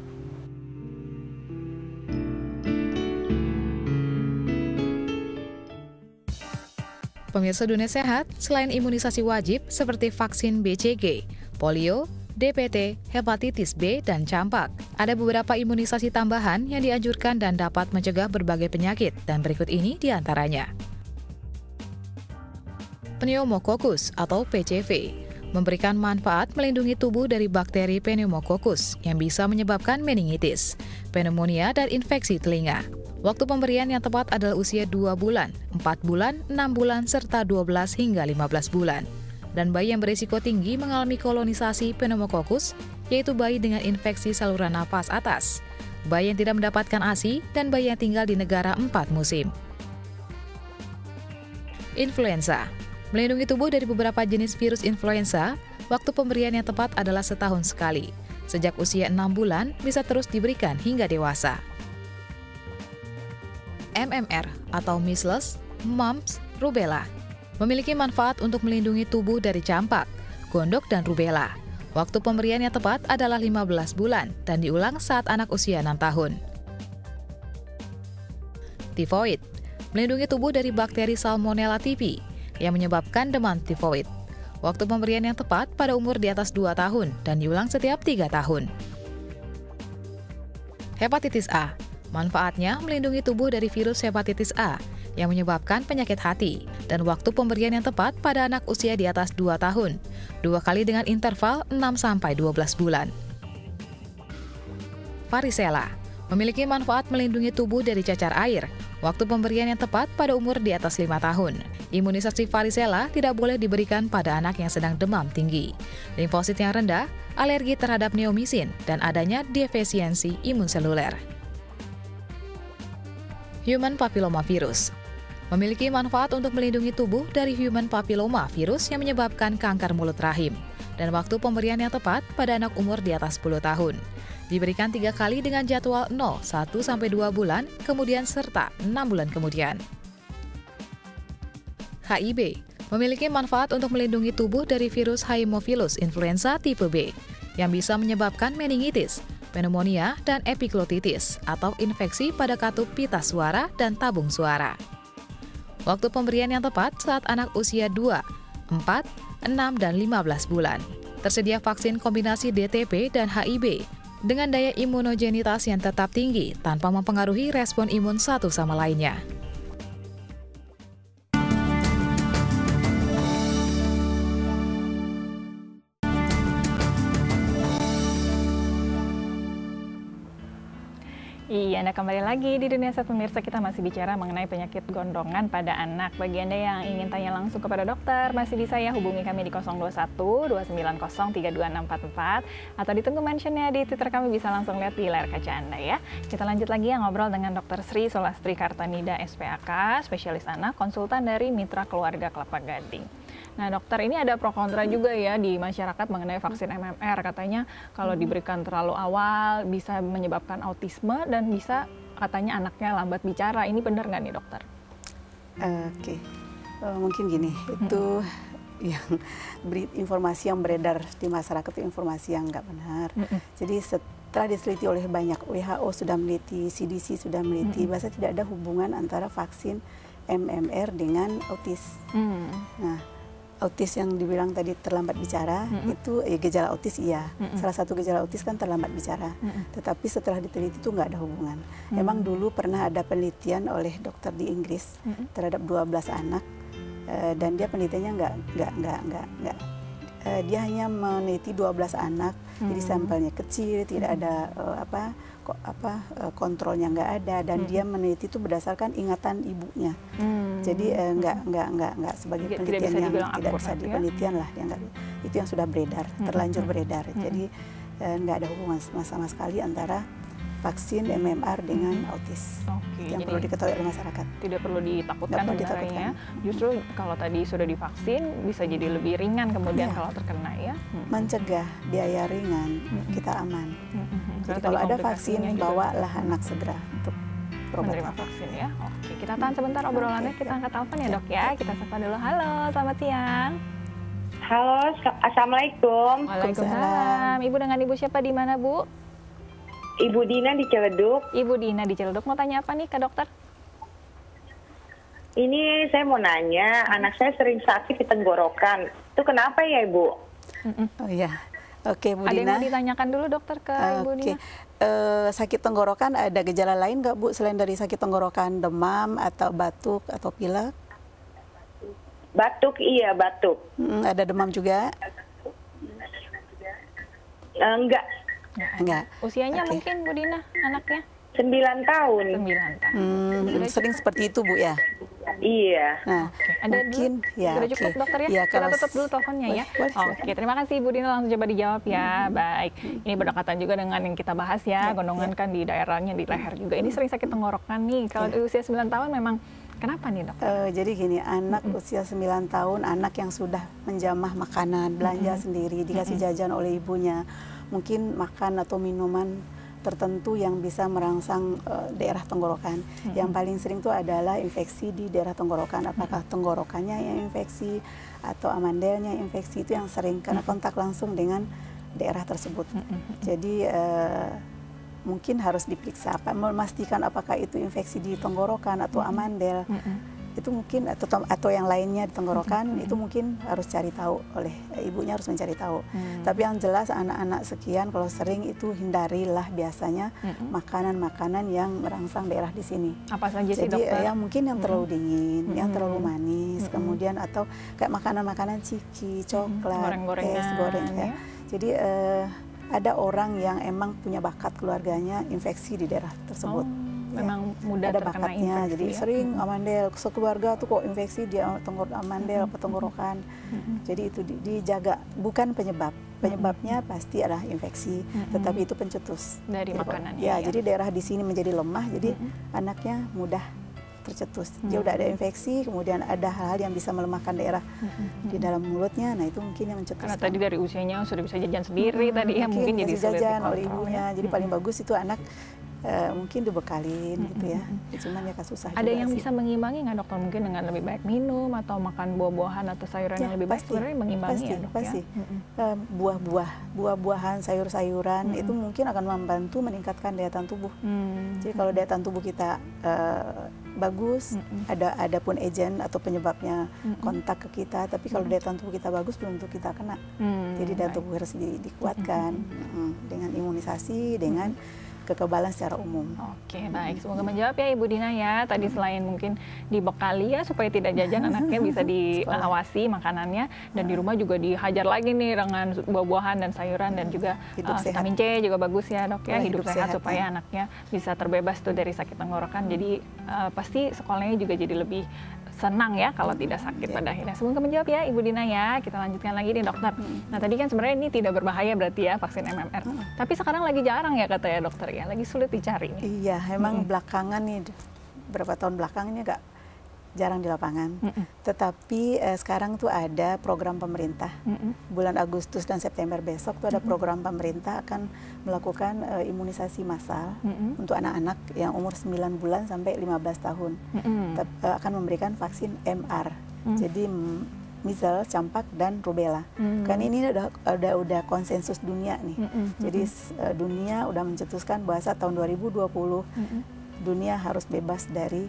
Pemirsa Dunia Sehat, selain imunisasi wajib seperti vaksin BCG, polio, DPT, hepatitis B, dan campak, ada beberapa imunisasi tambahan yang dianjurkan dan dapat mencegah berbagai penyakit, dan berikut ini diantaranya. Pneumococcus atau PCV memberikan manfaat melindungi tubuh dari bakteri Pneumococcus yang bisa menyebabkan meningitis, pneumonia, dan infeksi telinga. Waktu pemberian yang tepat adalah usia 2 bulan, 4 bulan, 6 bulan, serta 12 hingga 15 bulan. Dan bayi yang berisiko tinggi mengalami kolonisasi pneumococcus, yaitu bayi dengan infeksi saluran napas atas, bayi yang tidak mendapatkan ASI, dan bayi yang tinggal di negara 4 musim. Influenza melindungi tubuh dari beberapa jenis virus influenza. Waktu pemberian yang tepat adalah setahun sekali. Sejak usia 6 bulan, bisa terus diberikan hingga dewasa. MMR atau Measles, Mumps, Rubella memiliki manfaat untuk melindungi tubuh dari campak, gondok, dan rubella. Waktu pemberian yang tepat adalah 15 bulan dan diulang saat anak usia 6 tahun. Tifoid melindungi tubuh dari bakteri Salmonella typhi yang menyebabkan demam tifoid. Waktu pemberian yang tepat pada umur di atas 2 tahun dan diulang setiap 3 tahun. Hepatitis A manfaatnya melindungi tubuh dari virus hepatitis A yang menyebabkan penyakit hati, dan waktu pemberian yang tepat pada anak usia di atas 2 tahun, 2 kali dengan interval 6-12 bulan. Varicella memiliki manfaat melindungi tubuh dari cacar air, waktu pemberian yang tepat pada umur di atas 5 tahun. Imunisasi varicella tidak boleh diberikan pada anak yang sedang demam tinggi, limfosit yang rendah, alergi terhadap neomisin, dan adanya defisiensi imun seluler. Human papilloma virus memiliki manfaat untuk melindungi tubuh dari human papilloma virus yang menyebabkan kanker mulut rahim, dan waktu pemberian yang tepat pada anak umur di atas 10 tahun. Diberikan 3 kali dengan jadwal 0, 1-2 bulan, kemudian serta 6 bulan kemudian. HIV memiliki manfaat untuk melindungi tubuh dari virus Haemophilus influenza tipe B yang bisa menyebabkan meningitis, pneumonia, dan epiglotitis atau infeksi pada katup pita suara dan tabung suara. Waktu pemberian yang tepat saat anak usia 2, 4, 6, dan 15 bulan. Tersedia vaksin kombinasi DTP dan HIB dengan daya imunogenitas yang tetap tinggi tanpa mempengaruhi respon imun satu sama lainnya. Iya, Anda kembali lagi di Dunia Sehat pemirsa. Kita masih bicara mengenai penyakit gondongan pada anak. Bagi Anda yang ingin tanya langsung kepada dokter, masih bisa ya hubungi kami di 021 290 32644 atau ditunggu mentionnya di Twitter, kami bisa langsung lihat di layar kaca Anda ya. Kita lanjut lagi ya ngobrol dengan Dr. Sri Sulastri Kartanida, SPAK, spesialis anak, konsultan dari Mitra Keluarga Kelapa Gading. Nah dokter, ini ada pro kontra juga ya di masyarakat mengenai vaksin MMR. Katanya kalau diberikan terlalu awal bisa menyebabkan autisme dan bisa katanya anaknya lambat bicara. Ini benar nggak nih dokter? Oke. Mungkin gini, itu yang informasi yang beredar di masyarakat itu informasi yang nggak benar. Jadi setelah diteliti oleh banyak, WHO sudah meneliti, CDC sudah meneliti, bahwa tidak ada hubungan antara vaksin MMR dengan autis. Nah, autis yang dibilang tadi terlambat bicara, itu gejala autis iya. Salah satu gejala autis kan terlambat bicara. Tetapi setelah diteliti itu nggak ada hubungan. Emang dulu pernah ada penelitian oleh dokter di Inggris terhadap 12 anak, dan dia penelitiannya nggak dia hanya meneliti 12 anak, jadi sampelnya kecil, tidak ada kontrolnya nggak ada, dan dia meneliti itu berdasarkan ingatan ibunya. Jadi nggak sebagai penelitian yang tidak bisa dipenelitian lah, itu yang sudah beredar, terlanjur beredar. Jadi nggak ada hubungan sama sekali antara vaksin MMR dengan autis. Oke, yang perlu diketahui oleh masyarakat. Tidak perlu ditakutkan sebenarnya. Justru kalau tadi sudah divaksin bisa jadi lebih ringan kemudian kalau terkena ya. Mencegah biaya ringan, kita aman. Jadi kalau ada vaksin, bawalah anak segera untuk menerima vaksin ya. Oke, kita tahan sebentar obrolannya, kita angkat telepon ya dok ya. Kita sapa dulu. Halo, selamat siang. Halo, assalamualaikum. Waalaikumsalam. Ibu dengan ibu siapa di mana Bu? Ibu Dina di Ciledug. Ibu Dina di Ciledug, mau tanya apa nih ke dokter? Ini saya mau nanya, anak saya sering sakit di tenggorokan. Itu kenapa ya Ibu? Oh iya, oke Bu Dina. Ada yang mau ditanyakan dulu dokter ke Ibu Dina? Sakit tenggorokan ada gejala lain nggak Bu selain dari sakit tenggorokan, demam atau batuk atau pilek? Batuk, iya batuk. Ada demam juga? Enggak. Enggak. Usianya mungkin Bu Dina, anaknya? 9 tahun. 9 tahun. Sering seperti itu Bu ya? Iya. Nah, ada mungkin dulu, ya. sudah cukup dokter ya? Kita tutup dulu teleponnya ya. Oke, terima kasih Bu Dina, langsung coba dijawab ya. Baik, ini berdekatan juga dengan yang kita bahas ya, gondongan kan di daerahnya, di leher juga. Ini sering sakit tenggorokan nih, kalau di usia 9 tahun memang kenapa nih dok? Jadi gini, anak usia 9 tahun, anak yang sudah menjamah makanan, belanja sendiri, dikasih jajan oleh ibunya, mungkin makan atau minuman tertentu yang bisa merangsang daerah tenggorokan. Yang paling sering itu adalah infeksi di daerah tenggorokan. Apakah tenggorokannya yang infeksi atau amandelnya infeksi, itu yang sering karena kontak langsung dengan daerah tersebut. Jadi mungkin harus diperiksa, memastikan apakah itu infeksi di tenggorokan atau amandel. Itu mungkin atau yang lainnya di tenggorokan, itu mungkin harus cari tahu oleh ibunya, harus mencari tahu. Tapi yang jelas anak-anak sekian kalau sering itu hindarilah biasanya makanan-makanan yang merangsang daerah di sini. Apa saja sih Jadi dokter? mungkin yang terlalu dingin, yang terlalu manis, kemudian atau kayak makanan-makanan ciki, coklat, es goreng ya. Jadi ada orang yang emang punya bakat keluarganya infeksi di daerah tersebut. Memang mudah ada terkena bakatnya, infeksi jadi ya? sering amandel, sekeluarga tuh kok infeksi dia amandel atau tenggorokan. Jadi itu dijaga, bukan penyebab. Penyebabnya pasti adalah infeksi, tetapi itu pencetus dari makanan. Ya, jadi daerah di sini menjadi lemah, jadi anaknya mudah tercetus. Dia udah ada infeksi, kemudian ada hal-hal yang bisa melemahkan daerah di dalam mulutnya. Nah itu mungkin yang mencetus. Karena tadi dari usianya sudah bisa jajan sendiri tadi ya, mungkin jadi sulit jajan oleh dikontrol ibunya. ya. Jadi paling bagus itu anak mungkin dibekalin gitu ya. Cuman ya susah. Ada yang bisa mengimbangi nggak dokter, mungkin dengan lebih baik minum atau makan buah-buahan atau sayuran yang lebih baik, sebenarnya mengimbangi ya dok ya? Buah-buahan, sayur-sayuran itu mungkin akan membantu meningkatkan daya tahan tubuh. Jadi kalau daya tahan tubuh kita bagus, ada pun agen atau penyebabnya kontak ke kita, tapi kalau daya tahan tubuh kita bagus belum tentu kita kena. Jadi daya tubuh harus dikuatkan dengan imunisasi, dengan kekebalan secara umum. Oke, baik. Semoga menjawab ya Ibu Dina ya. Tadi selain mungkin dibekali ya supaya tidak jajan, anaknya bisa diawasi makanannya, dan di rumah juga dihajar lagi nih dengan buah-buahan dan sayuran, dan juga vitamin C juga bagus ya Dok ya. Hidup sehat supaya anaknya bisa terbebas tuh dari sakit tenggorokan. Jadi pasti sekolahnya juga jadi lebih senang ya kalau tidak sakit pada akhirnya. Semoga menjawab ya Ibu Dina ya. Kita lanjutkan lagi nih dokter. Nah tadi kan sebenarnya ini tidak berbahaya berarti ya vaksin MMR. Tapi sekarang lagi jarang ya katanya dokter ya, lagi sulit dicari nih. Iya, emang belakangan nih, berapa tahun belakangan ini agak jarang di lapangan. Tetapi sekarang tuh ada program pemerintah. Bulan Agustus dan September besok tuh ada program pemerintah akan melakukan imunisasi massal untuk anak-anak yang umur 9 bulan sampai 15 tahun. Akan memberikan vaksin MR. Jadi measles, campak, dan rubella. Kan ini udah konsensus dunia nih. Jadi dunia udah mencetuskan bahwa tahun 2020 dunia harus bebas dari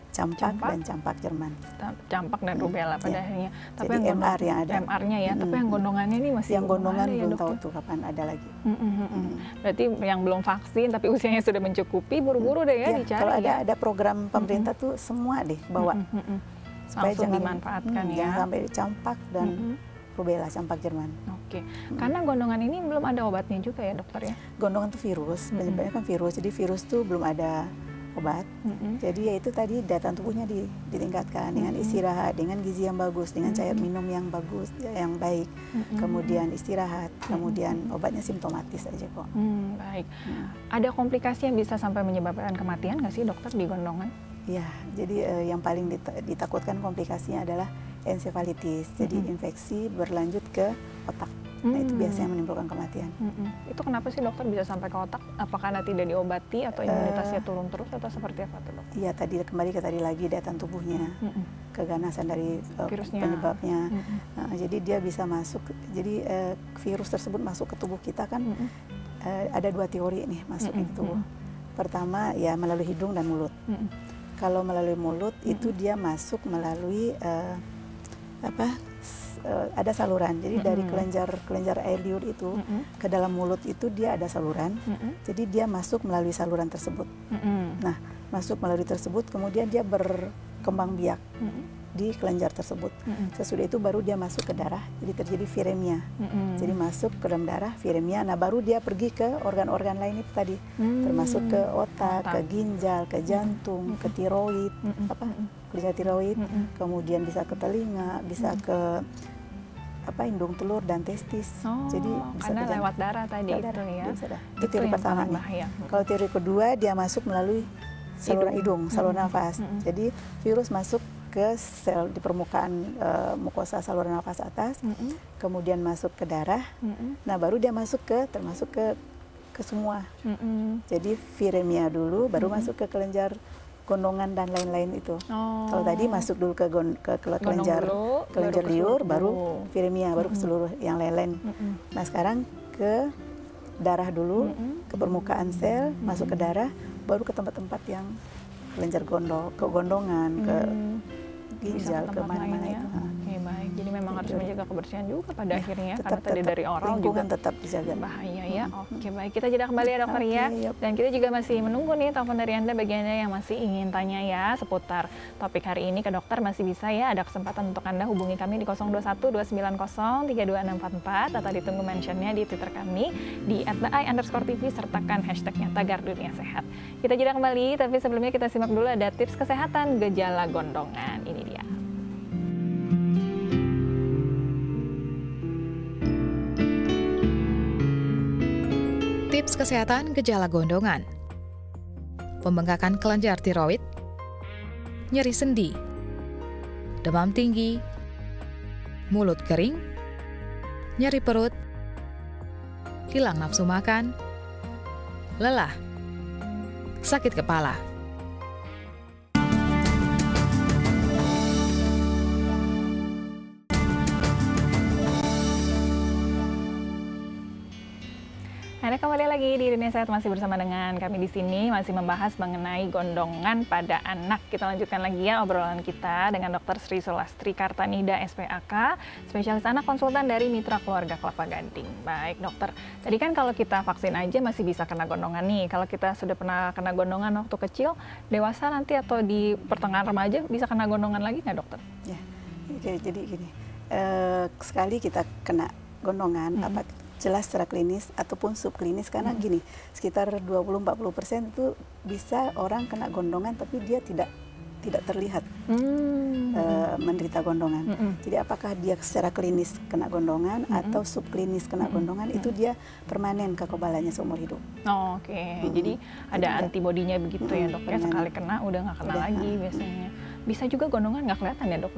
campak dan campak Jerman. Campak dan rubella pada akhirnya. Tapi jadi yang MR yang ada. MR-nya ya, tapi yang gondongannya ini masih yang gondongan ada, belum ya, tahu tuh kapan ada lagi. Berarti yang belum vaksin tapi usianya sudah mencukupi, buru-buru deh ya dicari. Kalau ada program pemerintah tuh semua deh bawa. Supaya langsung jangan dimanfaatkan ya. Jangan sampai campak dan rubella, campak Jerman. Oke. Karena gondongan ini belum ada obatnya juga ya dokter ya. Gondongan tuh virus, penyebabnya kan virus. Jadi virus tuh belum ada obat. Jadi ya itu tadi daya tahan tubuhnya ditingkatkan dengan istirahat, dengan gizi yang bagus, dengan cair minum yang bagus, yang baik. Kemudian istirahat, kemudian obatnya simptomatis aja kok. Baik. Ada komplikasi yang bisa sampai menyebabkan kematian nggak sih dokter di gondongan? Ya, jadi yang paling ditakutkan komplikasinya adalah ensefalitis. Jadi infeksi berlanjut ke otak. Nah itu biasanya menimbulkan kematian. Itu kenapa sih dokter bisa sampai ke otak? Apakah karena tidak diobati atau imunitasnya turun terus atau seperti apa tuh dok? Iya, kembali ke tadi lagi daya tahan tubuhnya, keganasan dari penyebabnya. Jadi dia bisa masuk, jadi virus tersebut masuk ke tubuh kita kan ada dua teori nih masuk ke tubuh. Pertama ya melalui hidung dan mulut. Kalau melalui mulut itu dia masuk melalui ada saluran. Jadi dari kelenjar air liur itu ke dalam mulut itu dia ada saluran. Jadi dia masuk melalui saluran tersebut. Nah, masuk melalui tersebut kemudian dia berkembang biak di kelenjar tersebut. Sesudah itu baru dia masuk ke darah. Jadi terjadi viremia. Jadi masuk ke dalam darah viremia. Nah, baru dia pergi ke organ-organ lain itu tadi. Termasuk ke otak, ke ginjal, ke jantung, ke tiroid, kelenjar tiroid, kemudian bisa ke telinga, bisa ke indung telur dan testis. Jadi bisa karena lewat darah tadi itu ya. Itu teori pertama. Kalau teori kedua dia masuk melalui saluran hidung, saluran nafas. Jadi virus masuk ke sel di permukaan mukosa saluran nafas atas, kemudian masuk ke darah. Nah, baru dia termasuk ke semua. Jadi viremia dulu, baru masuk ke kelenjar gondongan dan lain-lain itu. Kalau tadi masuk dulu ke kelenjar liur, baru viremia, baru ke seluruh yang lain-lain. Nah, sekarang ke darah dulu, ke permukaan sel, masuk ke darah, baru ke tempat-tempat yang kelenjar gondongan, ke ginjal, ke mana-mana ya. Oke, baik. Jadi memang harus menjaga kebersihan juga pada akhirnya, tetap, karena tadi dari oral juga tetap dijaga. Bahaya ya. Oke, baik. Kita jeda kembali ya dokter ya. Dan kita juga masih menunggu nih telepon dari Anda bagi Anda yang masih ingin tanya ya seputar topik hari ini ke dokter, masih bisa ya, ada kesempatan untuk Anda hubungi kami di 021-290-32644 atau ditunggu mentionnya di Twitter kami di @the_i_tv sertakan hashtagnya Tagar Dunia Sehat. Kita jeda kembali, tapi sebelumnya kita simak dulu ada tips kesehatan gejala gondongan. Ini dia. Tips kesehatan gejala gondongan. Pembengkakan kelenjar tiroid, nyeri sendi, demam tinggi, mulut kering, nyeri perut, hilang nafsu makan, lelah, sakit kepala. Anda kembali lagi di Dunia Sehat, masih bersama dengan kami di sini, masih membahas mengenai gondongan pada anak. Kita lanjutkan lagi ya obrolan kita dengan Dr. Sri Sulastri Kartanida, SPAK, spesialis anak konsultan dari Mitra Keluarga Kelapa Gading. Baik dokter, tadi kan kalau kita vaksin aja masih bisa kena gondongan nih. Kalau kita sudah pernah kena gondongan waktu kecil, dewasa nanti atau di pertengahan remaja bisa kena gondongan lagi nggak dokter? Ya, jadi gini, sekali kita kena gondongan, apa jelas secara klinis ataupun subklinis, karena gini, sekitar 20-40% itu bisa orang kena gondongan tapi dia tidak terlihat menderita gondongan. Jadi apakah dia secara klinis kena gondongan atau subklinis kena gondongan, itu dia permanen kekebalannya seumur hidup. Oh, oke. Jadi ada antibodinya begitu ya dok, ya sekali kena udah nggak kena lagi biasanya. Bisa juga gondongan nggak kelihatan ya dok?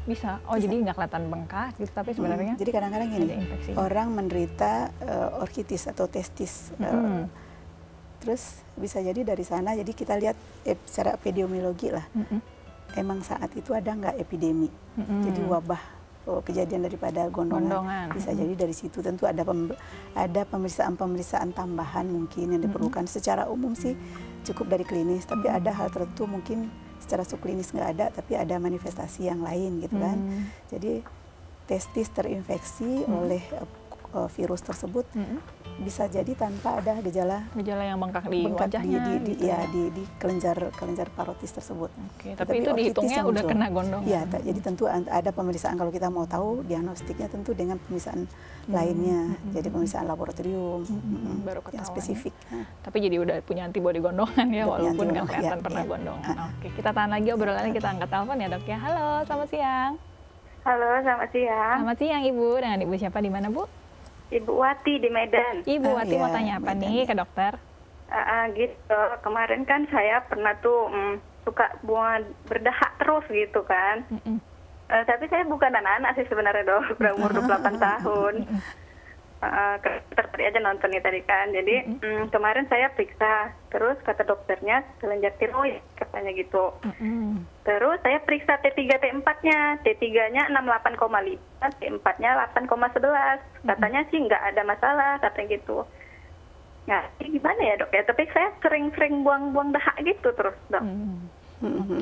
Bisa. Oh, jadi nggak kelihatan bengkak gitu, tapi sebenarnya jadi kadang-kadang gini, orang menderita orkitis atau testis, terus bisa jadi dari sana, jadi kita lihat secara epidemiologi lah, emang saat itu ada nggak epidemi, jadi wabah kejadian daripada gondongan. Bisa jadi dari situ. Tentu ada pemeriksaan tambahan mungkin yang diperlukan. Secara umum sih cukup dari klinis, tapi ada hal tertentu mungkin secara subklinis nggak ada, tapi ada manifestasi yang lain gitu kan. Jadi testis terinfeksi oleh virus tersebut bisa jadi tanpa ada gejala yang bengkak di wajahnya, di kelenjar parotis tersebut. Tapi itu dihitungnya udah kena gondongan. Iya, jadi tentu ada pemeriksaan, kalau kita mau tahu diagnostiknya tentu dengan pemeriksaan lainnya, jadi pemeriksaan laboratorium baru ketahuan yang spesifik. Tapi jadi udah punya antibodi gondongan ya, walaupun nggak kelihatan pernah gondongan. Oke, kita tahan lagi obrolannya, kita angkat telepon ya dok ya. Halo, selamat siang. Halo, selamat siang. Selamat siang Ibu, dengan Ibu siapa, di mana Bu? Ibu Wati di Medan. Ibu Wati mau tanya apa nih ke dokter? Gitu, kemarin kan saya pernah tuh suka berdahak terus gitu kan. Tapi saya bukan anak-anak sih sebenarnya dok, berumur 28 tahun. Tadi aja nontonnya tadi kan. Jadi kemarin saya periksa, terus kata dokternya kelenjar tiroid katanya gitu. Terus saya periksa T3 T4-nya, T3-nya 68,5, T4-nya 8,11. Katanya sih nggak ada masalah, katanya gitu. Nah, ini gimana ya dok ya? Tapi saya sering-sering buang-buang dahak gitu terus dok.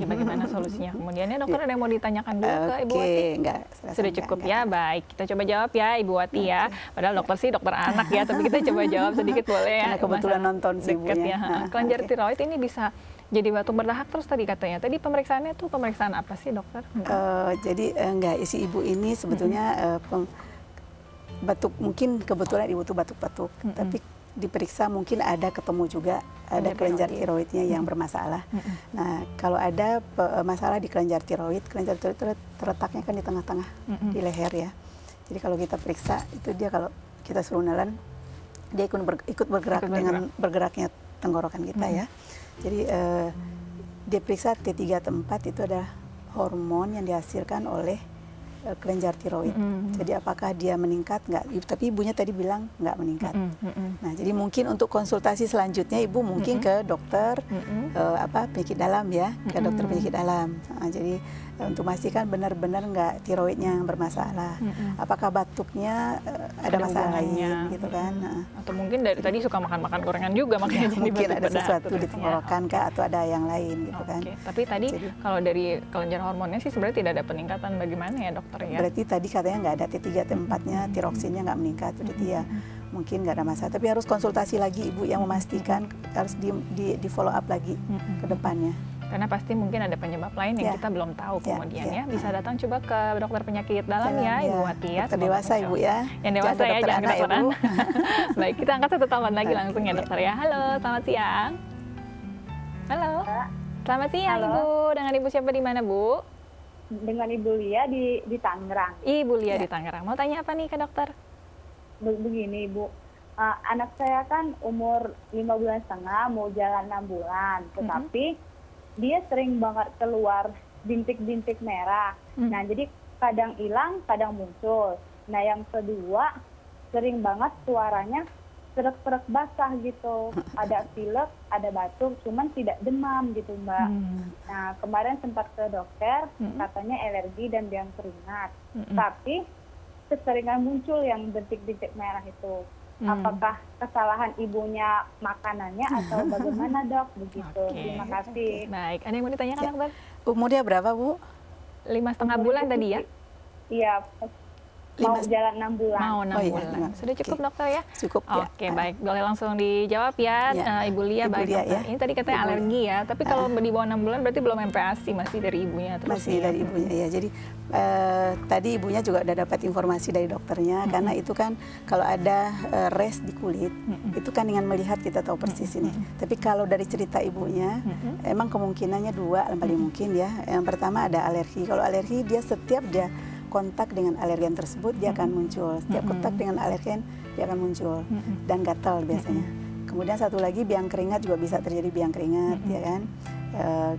Bagaimana solusinya? Kemudiannya dokter ada yang mau ditanyakan dulu ke Ibu Wati? Enggak, sudah cukup ya. Baik, kita coba jawab ya Ibu Wati ya. Padahal dokter sih dokter anak ya, tapi kita coba jawab sedikit boleh ya. Karena kebetulan nonton sih Bu ya. Kelenjar tiroid ini bisa jadi batuk berdahak terus tadi katanya. Tadi pemeriksaannya tuh pemeriksaan apa sih dokter? Jadi enggak, isi Ibu ini sebetulnya batuk, mungkin kebetulan Ibu tuh batuk-batuk, tapi diperiksa mungkin ada ketemu juga ada kelenjar tiroidnya yang bermasalah. Nah, kalau ada masalah di kelenjar tiroid terletaknya kan di tengah-tengah di leher ya. Jadi kalau kita periksa itu dia, kalau kita suruh nelan, dia ikut bergerak dengan bergeraknya tenggorokan kita ya. Jadi dia periksa T3 T4 itu adalah hormon yang dihasilkan oleh kelenjar tiroid. Jadi apakah dia meningkat nggak? Tapi ibunya tadi bilang nggak meningkat. Nah, jadi mungkin untuk konsultasi selanjutnya ibu mungkin ke dokter penyakit dalam ya, ke dokter penyakit dalam. Nah, jadi untuk memastikan benar-benar nggak tiroidnya yang bermasalah. Apakah batuknya ada masalah lain gitu kan? Atau mungkin dari tadi suka makan gorengan juga, makanya jadi mungkin ada sesuatu di ya. tenggorokan kah, atau ada yang lain gitu kan? Tapi tadi kalau dari kelenjar hormonnya sih sebenarnya tidak ada peningkatan, bagaimana ya dokter ya? Berarti tadi katanya nggak ada T3 T4-nya, tiroksinnya nggak meningkat, berarti ya mungkin nggak ada masalah. Tapi harus konsultasi lagi ibu yang memastikan, harus di follow up lagi ke depannya. Karena pasti mungkin ada penyebab lain yang kita belum tahu kemudian ya. Bisa datang coba ke dokter penyakit dalam ya Ibu Wati ya. Dokter dewasa Ibu ya. Yang dewasa ya, jangan dokter anak. Baik, kita angkat satu telepon lagi langsung ya dokter ya. Halo, selamat siang. Halo. Selamat siang Ibu. Dengan Ibu siapa, di mana Bu? Dengan Ibu Lia di Tangerang. Ibu Lia di Tangerang. Mau tanya apa nih ke dokter? Begini Ibu, anak saya kan umur 5,5 bulan, mau jalan 6 bulan, tetapi dia sering banget keluar bintik-bintik merah. Nah, jadi kadang hilang, kadang muncul. Nah, yang kedua, sering banget suaranya serak-serak basah gitu. Ada pilek, ada batuk, cuman tidak demam gitu, Mbak. Nah, kemarin sempat ke dokter, katanya alergi dan biang keringat. Tapi keseringan muncul yang bintik-bintik merah itu. Apakah kesalahan ibunya makanannya atau bagaimana dok? Begitu. Terima kasih. Baik, ada yang mau ditanyakan dokter? Umurnya berapa Bu? 5,5 bulan tadi ya? Iya, mau jalan 6 bulan. Mau 6 Oh, iya, bulan. 6. Sudah cukup dokter ya? Cukup ya. Oke, baik. Boleh langsung dijawab ya, Ibu Lia. Ibu Baik, Lia, dokter. ya. Ini tadi katanya alergi ya, tapi kalau di bawah 6 bulan berarti belum MPASI, masih dari ibunya terus. Masih dari ibunya ya. Jadi tadi ibunya juga udah dapat informasi dari dokternya, karena itu kan kalau ada rash di kulit, itu kan dengan melihat kita tahu persis ini. Tapi kalau dari cerita ibunya, emang kemungkinannya dua yang paling mungkin ya. Yang pertama ada alergi. Kalau alergi dia setiap dia kontak dengan alergen tersebut dia akan muncul. Setiap kontak dengan alergen dia akan muncul dan gatal biasanya. Kemudian satu lagi biang keringat juga bisa terjadi biang keringat ya kan.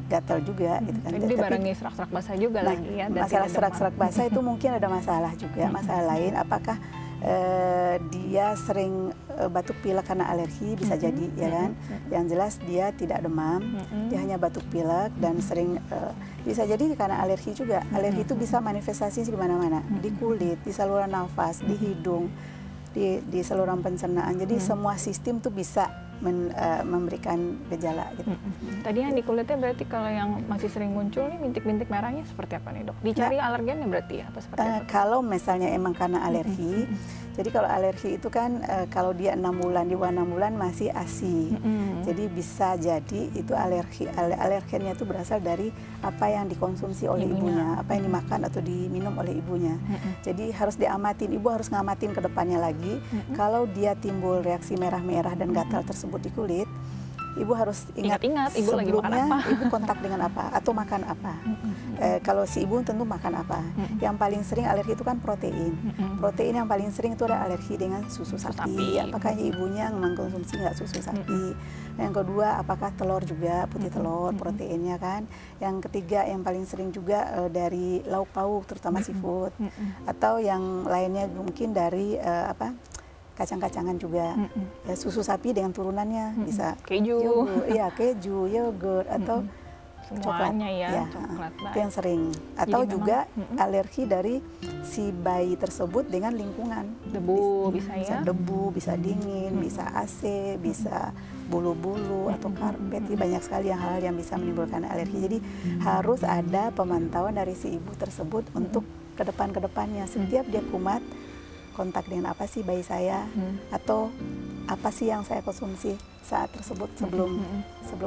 Gatal juga gitu kan. Jadi dibarengi serak-serak basah juga lagi ya. Masalah serak-serak basah itu mungkin ada masalah juga. Masalah lain apakah dia sering batuk pilek karena alergi, bisa jadi ya kan. Yang jelas dia tidak demam, dia hanya batuk pilek dan sering bisa jadi karena alergi juga. Alergi itu bisa manifestasi di mana-mana, di kulit, di saluran nafas, di hidung, di saluran pencernaan. Jadi semua sistem tuh bisa memberikan gejala gitu. Tadi yang di kulitnya berarti kalau yang masih sering muncul nih bintik-bintik merahnya seperti apa nih dok? Dicari alergennya berarti ya? Atau seperti apa? Kalau misalnya emang karena alergi, jadi kalau alergi itu kan kalau dia 6 bulan, di bawah 6 bulan masih ASI. Jadi bisa jadi itu alergennya itu berasal dari apa yang dikonsumsi oleh ibunya, apa yang dimakan atau diminum oleh ibunya. Jadi harus diamatin, ibu harus ngamatin ke depannya lagi. Kalau dia timbul reaksi merah-merah dan gatal tersebut di kulit, ibu harus ingat ibu lagi makan sebelumnya apa? ibu kontak dengan apa atau makan apa. Kalau si ibu tentu makan apa. Yang paling sering alergi itu kan protein. Protein yang paling sering itu ada alergi dengan susu sapi. Apakah ibunya mengkonsumsi nggak susu sapi? Yang kedua, apakah telur juga, putih telur, proteinnya kan. Yang ketiga yang paling sering juga dari lauk pauk, terutama seafood. Atau yang lainnya mungkin dari kacang-kacangan juga, ya susu sapi dengan turunannya bisa keju, keju, yogurt atau coklat, coklat. Itu yang sering. Atau jadi juga alergi dari si bayi tersebut dengan lingkungan, debu bisa debu, bisa dingin, bisa AC, bisa bulu-bulu atau karpet. Jadi banyak sekali hal-hal yang bisa menimbulkan alergi. Jadi harus ada pemantauan dari si ibu tersebut untuk kedepannya. Setiap dia kumat, kontak dengan apa sih bayi saya, atau apa sih yang saya konsumsi saat tersebut sebelum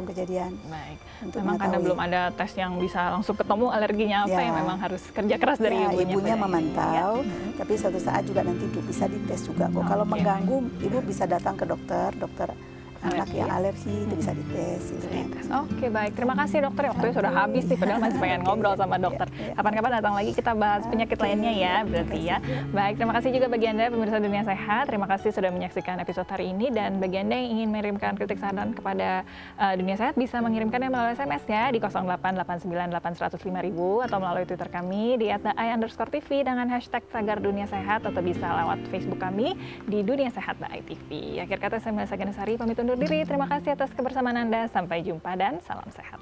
kejadian. Baik. Memang karena belum ada tes yang bisa langsung ketemu alerginya apa, yang memang harus kerja keras dari ibunya memantau, tapi suatu saat juga nanti bisa dites juga kok. Kalau mengganggu, ibu bisa datang ke dokter anak yang alergi itu bisa dites gitu kan. Oke, baik. Terima kasih dokter. Waktunya sudah habis nih, padahal masih pengen ngobrol sama dokter. Kapan-kapan datang lagi kita bahas penyakit lainnya ya, berarti ya. Baik, terima kasih juga bagi Anda pemirsa Dunia Sehat. Terima kasih sudah menyaksikan episode hari ini, dan bagi Anda yang ingin mengirimkan kritik saran kepada Dunia Sehat bisa mengirimkannya melalui SMS ya di 08898105.000 atau melalui Twitter kami di @ai_tv dengan hashtag tagar Dunia Sehat, atau bisa lewat Facebook kami di Dunia Sehat by TV. Akhir kata saya Melisa Ganesari pamit undur diri. Terima kasih atas kebersamaan Anda. Sampai jumpa dan salam sehat.